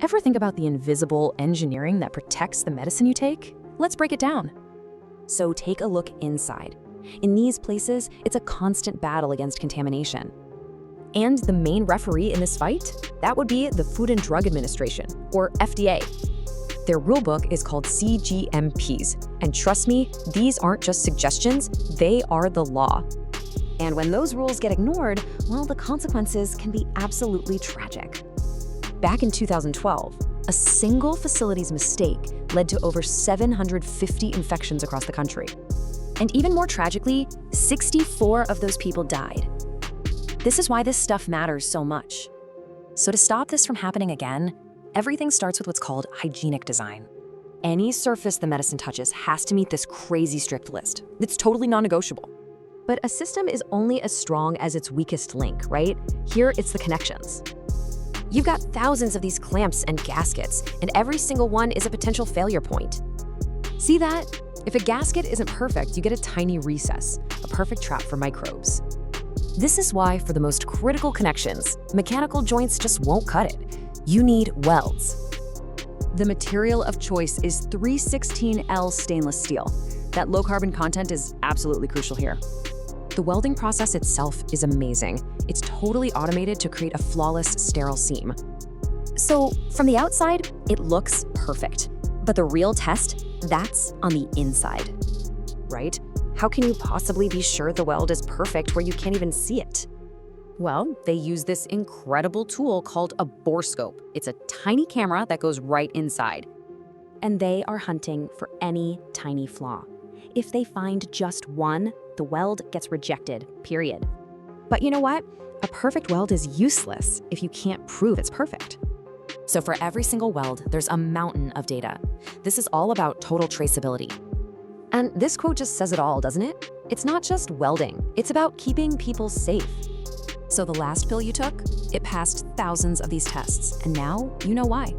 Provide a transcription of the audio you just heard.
Ever think about the invisible engineering that protects the medicine you take? Let's break it down. So take a look inside. In these places, it's a constant battle against contamination. And the main referee in this fight? That would be the Food and Drug Administration, or FDA. Their rulebook is called cGMPs, and trust me, these aren't just suggestions, they are the law. And when those rules get ignored, well, the consequences can be absolutely tragic. Back in 2012, a single facility's mistake led to over 750 infections across the country. And even more tragically, 64 of those people died. This is why this stuff matters so much. So to stop this from happening again, everything starts with what's called hygienic design. Any surface the medicine touches has to meet this crazy strict list. It's totally non-negotiable. But a system is only as strong as its weakest link, right? Here, it's the connections. You've got thousands of these clamps and gaskets, and every single one is a potential failure point. See that? If a gasket isn't perfect, you get a tiny recess, a perfect trap for microbes. This is why, for the most critical connections, mechanical joints just won't cut it. You need welds. The material of choice is 316L stainless steel. That low carbon content is absolutely crucial here. The welding process itself is amazing. It's totally automated to create a flawless, sterile seam. So from the outside, it looks perfect. But the real test, that's on the inside, right? How can you possibly be sure the weld is perfect where you can't even see it? Well, they use this incredible tool called a borescope. It's a tiny camera that goes right inside. And they are hunting for any tiny flaw. If they find just one, the weld gets rejected, period. But you know what? A perfect weld is useless if you can't prove it's perfect. So for every single weld, there's a mountain of data. This is all about total traceability. And this quote just says it all, doesn't it? It's not just welding, it's about keeping people safe. So the last pill you took, it passed thousands of these tests, and now you know why.